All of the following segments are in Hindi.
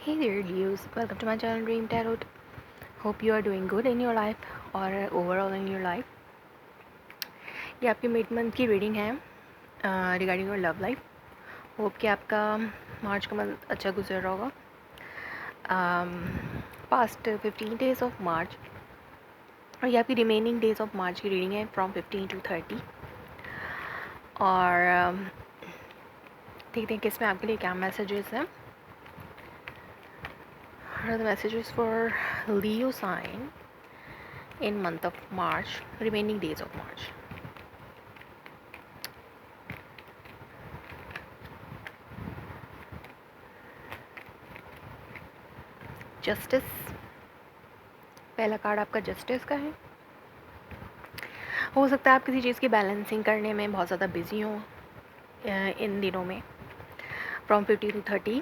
Hey there, Leos. Welcome to my channel Dream Tarot. Hope you are doing good in your life और overall in your life. ये आपकी मिड मंथ की रीडिंग है regarding your love life. Hope कि आपका मार्च का मंथ अच्छा गुजर रहा होगा. पास्ट 15 डेज ऑफ मार्च और ये आपकी रिमेनिंग डेज ऑफ मार्च की रीडिंग है फ्रॉम 15 to 30. और देखते हैं कि इसमें आपके लिए क्या मैसेजेस हैं. What are the messages for Leo sign in month of March, remaining days of March? Justice, पहला कार्ड आपका जस्टिस का है. हो सकता है आप किसी चीज़ की बैलेंसिंग करने में बहुत ज़्यादा बिजी हो इन दिनों में. फ्रॉम 50 to 30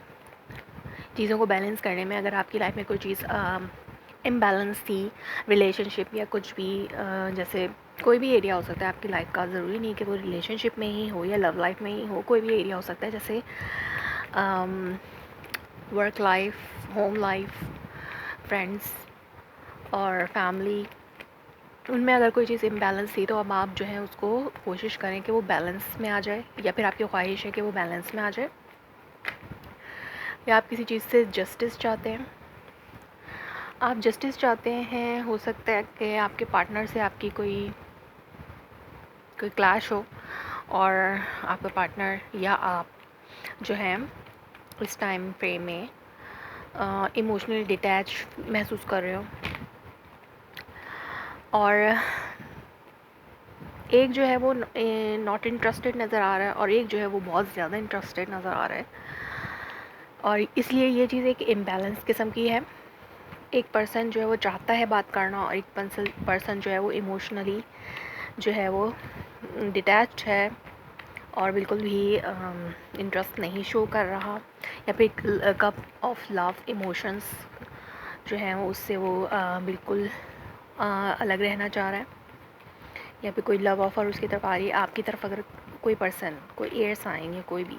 चीज़ों को बैलेंस करने में अगर आपकी लाइफ में कोई चीज़ इम्बैलेंस थी, रिलेशनशिप या कुछ भी जैसे कोई भी एरिया हो सकता है आपकी लाइफ का. ज़रूरी नहीं कि वो रिलेशनशिप में ही हो या लव लाइफ में ही हो. कोई भी एरिया हो सकता है जैसे work life, home life, friends और फैमिली. उनमें अगर कोई चीज़ इम्बैलेंस थी तो अब आप जो है उसको कोशिश करें कि वो बैलेंस में आ जाए, या फिर आपकी ख्वाहिश है कि वो बैलेंस में आ जाए, या आप किसी चीज़ से जस्टिस चाहते हैं. आप जस्टिस चाहते हैं. हो सकता है कि आपके पार्टनर से आपकी कोई क्लैश हो और आपका पार्टनर या आप जो है इस टाइम फ्रेम में इमोशनली डिटैच महसूस कर रहे हो. और एक जो है वो नॉट इंटरेस्टेड नज़र आ रहा है और एक जो है वो बहुत ज़्यादा इंटरेस्टेड नज़र आ रहा है. और इसलिए ये चीज़ एक इम्बैलेंस किस्म की है. एक पर्सन जो है वो चाहता है बात करना और एक पर्सन जो है वो इमोशनली जो है वो डिटैच्ड है और बिल्कुल भी इंटरेस्ट नहीं शो कर रहा, या फिर कप ऑफ लव इमोशंस जो है वो उससे वो बिल्कुल अलग रहना चाह रहा है. या फिर कोई लव ऑफ़र उसकी तरफ आ रही है. आपकी तरफ अगर कोई पर्सन, कोई एयर साइन या कोई भी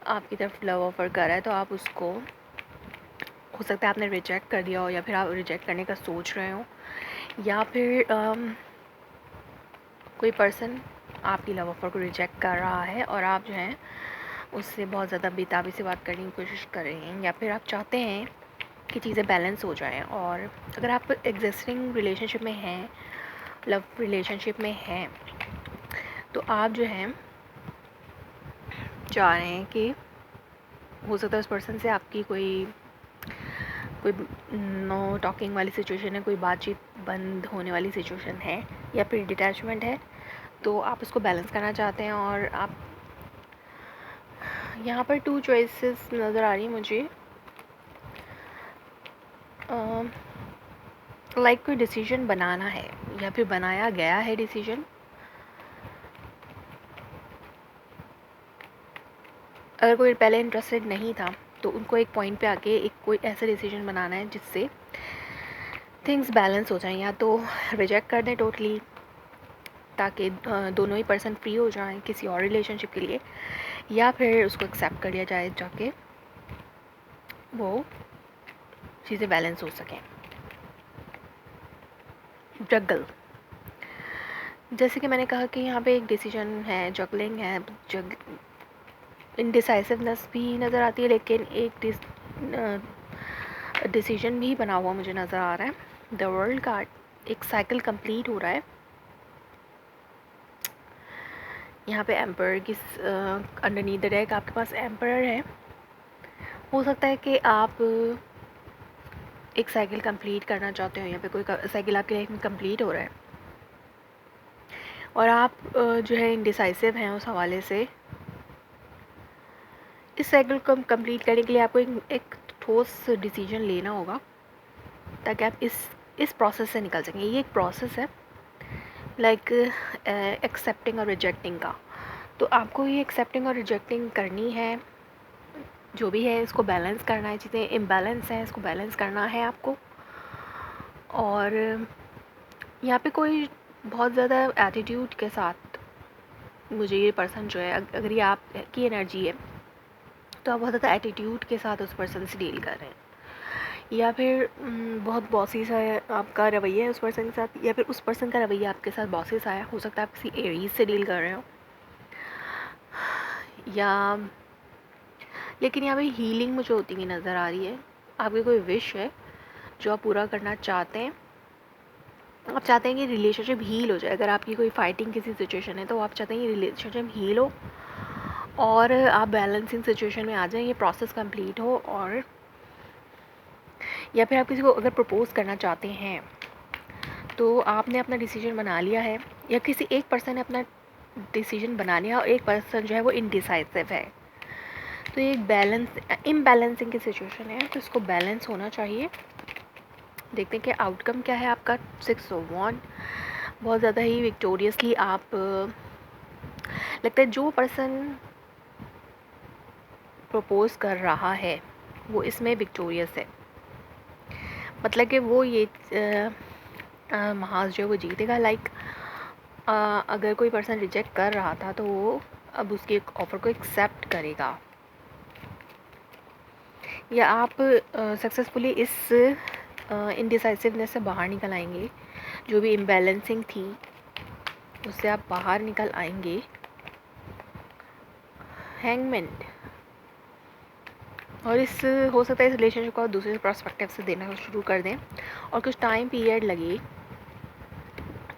आपकी तरफ लव ऑफ़र कर रहा है तो आप उसको, हो सकता है आपने रिजेक्ट कर दिया हो या फिर आप रिजेक्ट करने का सोच रहे हो, या फिर कोई पर्सन आपकी लव ऑफ़र को रिजेक्ट कर रहा है और आप जो है उससे बहुत ज़्यादा बेताबी से बात करने की कोशिश कर रहे हैं, या फिर आप चाहते हैं कि चीज़ें बैलेंस हो जाएं. और अगर आप एग्जिस्टिंग रिलेशनशिप में हैं, लव रिलेशनशिप में हैं, तो आप जो हैं चाह रहे हैं कि हो सकता है उस पर्सन से आपकी कोई नो टॉकिंग वाली सिचुएशन है, कोई बातचीत बंद होने वाली सिचुएशन है, या फिर डिटैचमेंट है. तो आप उसको बैलेंस करना चाहते हैं. और आप यहाँ पर 2 चॉइसेस नज़र आ रही है मुझे. लाइक कोई डिसीजन बनाना है या फिर बनाया गया है डिसीजन. अगर कोई पहले इंटरेस्टेड नहीं था तो उनको एक पॉइंट पे आके एक कोई ऐसा डिसीजन बनाना है जिससे थिंग्स बैलेंस हो जाएं. या तो रिजेक्ट कर दें टोटली ताकि दोनों ही पर्सन फ्री हो जाएं किसी और रिलेशनशिप के लिए, या फिर उसको एक्सेप्ट कर लिया जाए जाके वो चीज़ें बैलेंस हो सकें. जगल, जैसे कि मैंने कहा कि यहाँ पे एक डिसीजन है, जगलिंग है. इनडिसाइसिवनेस भी नज़र आती है, लेकिन एक डिसीजन भी बना हुआ मुझे नज़र आ रहा है. द वर्ल्ड कार्ड, एक साइकिल कंप्लीट हो रहा है. यहाँ पे एम्पर की अंडरनीथ द डेक आपके पास एम्पर है. हो सकता है कि आप एक साइकिल कंप्लीट करना चाहते हो, या फिर कोई साइकिल आपकी लाइफ में कंप्लीट हो रहा है और आप जो है इनडिसाइसिव हैं उस हवाले से. इस साइकिल को कंप्लीट करने के लिए आपको एक ठोस डिसीजन लेना होगा ताकि आप इस प्रोसेस से निकल सकें. ये एक प्रोसेस है लाइक एक्सेप्टिंग और रिजेक्टिंग का. तो आपको ये एक्सेप्टिंग और रिजेक्टिंग करनी है. जो भी है इसको बैलेंस करना है. चीज़ें इम्बैलेंस हैं, इसको बैलेंस करना है आपको. और यहाँ पे कोई बहुत ज़्यादा एटीट्यूड के साथ मुझे ये पर्सन जो है, अगर ये आपकी एनर्जी है तो आप बहुत ज़्यादा एटीट्यूड के साथ उस पर्सन से डील कर रहे हैं, या फिर बहुत बॉसी सा है आपका रवैया है उस पर्सन के साथ, या फिर उस पर्सन का रवैया आपके साथ बॉसी सा है। हो सकता है आप किसी एरीज से डील कर रहे हो, या लेकिन यहाँ पे हीलिंग मुझे होती हुई नज़र आ रही है। आपकी कोई विश है जो आप पूरा करना चाहते हैं। आप चाहते हैं कि रिलेशनशिप हील हो जाए। अगर आपकी कोई फाइटिंग किसी सिचुएशन है तो आप चाहते हैं कि रिलेशनशिप हील हो और आप बैलेंसिंग सिचुएशन में आ जाएं, ये प्रोसेस कंप्लीट हो। और या फिर आप किसी को अगर प्रपोज करना चाहते हैं तो आपने अपना डिसीजन बना लिया है, या किसी एक पर्सन ने अपना डिसीजन बना लिया और एक पर्सन जो है वो इनडिसाइसिव है। तो ये एक इम्बैलेंसिंग की सिचुएशन है, तो इसको बैलेंस होना चाहिए। देखते हैं कि आउटकम क्या है आपका। 6 ऑफ वॉन्ड, बहुत ज़्यादा ही विक्टोरियसली आप लगता है जो पर्सन प्रपोज कर रहा है वो इसमें विक्टोरियस है। मतलब कि वो ये महाज जो है वो जीतेगा। लाइक अगर कोई पर्सन रिजेक्ट कर रहा था तो वो अब उसके ऑफ़र को एक्सेप्ट करेगा, या आप सक्सेसफुली इस इनडिसाइसिवनेस से बाहर निकल आएंगे। जो भी इम्बैलेंसिंग थी उससे आप बाहर निकल आएंगे। हैंगमैन, और इस हो सकता है इस रिलेशनशिप को दूसरे पर्सपेक्टिव से देना शुरू कर दें और कुछ टाइम पीरियड लगे।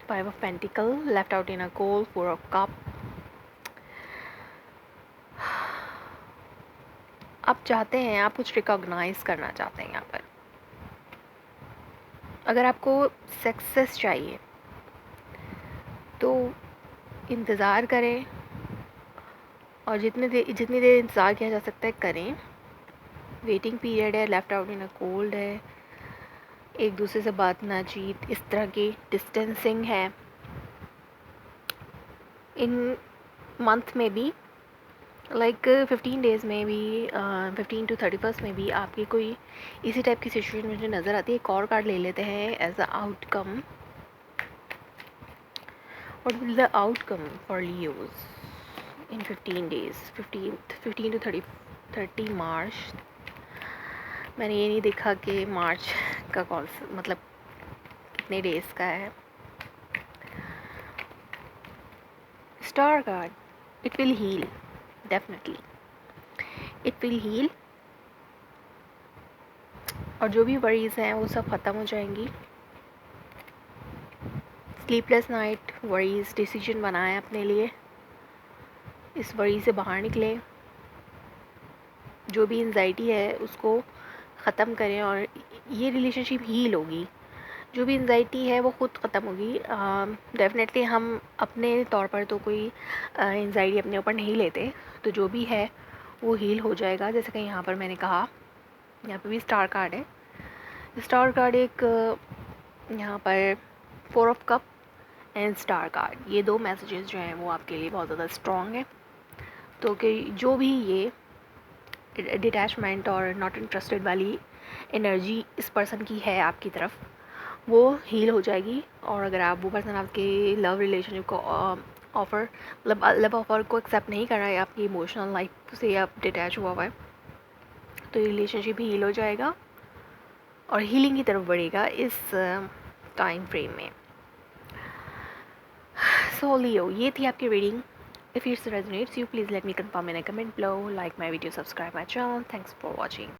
5 of pentacle, left out in a cold, 4 of cup. आप चाहते हैं, आप कुछ रिकॉग्नाइज करना चाहते हैं यहाँ पर। अगर आपको सक्सेस चाहिए तो इंतज़ार करें, और जितनी देर इंतज़ार किया जा सकता है करें। वेटिंग पीरियड है, left out in a cold है, एक दूसरे से बात ना चीत, इस तरह की डिस्टेंसिंग है। इन मंथ में भी लाइक 15 डेज़ में भी 15 to 31 में भी आपकी कोई इसी टाइप की सिचुएशन मुझे नज़र आती है। एक और कार्ड ले लेते हैं as a outcome. What will the outcome for Leos in 15 days, 15 to 30 March. मैंने ये नहीं देखा कि मार्च का कौन सा मतलब कितने डेज़ का है। Star card, it will heal, definitely it will heal, और जो भी वरीज़ हैं वो सब ख़त्म हो जाएंगी। स्लीपलेस नाइट, वरीज़, डिसीजन बनाएं अपने लिए, इस वरी से बाहर निकलें। जो भी एंजाइटी है उसको ख़त्म करें और ये रिलेशनशिप हील होगी। जो भी एंजाइटी है वो ख़ुद ख़त्म होगी। डेफिनेटली हम अपने तौर पर तो कोई एंजाइटी अपने ऊपर नहीं लेते, तो जो भी है वो हील हो जाएगा। जैसे कि यहाँ पर मैंने कहा, यहाँ पे भी स्टार कार्ड है। स्टार कार्ड एक यहाँ पर 4 of cup and star card, ये दो मैसेजेस जो हैं वो आपके लिए बहुत ज़्यादा स्ट्रॉन्ग है। तो कि जो भी ये डिटैचमेंट और नॉट इंटरेस्टेड वाली एनर्जी इस पर्सन की है आपकी तरफ, वो हील हो जाएगी। और अगर आप वो पर्सन आपके लव रिलेशनशिप को ऑफ़र मतलब लव ऑफ़र को एक्सेप्ट नहीं कर रहा है, आपकी इमोशनल लाइफ से आप डिटैच हुआ हुआ है, तो ये रिलेशनशिप हील हो जाएगा और हीलिंग की तरफ बढ़ेगा इस टाइम फ्रेम में। सो लियो, ये थी आपकी reading. If it resonates you, please let me confirm in a comment below. Like my video, subscribe my channel. Thanks for watching.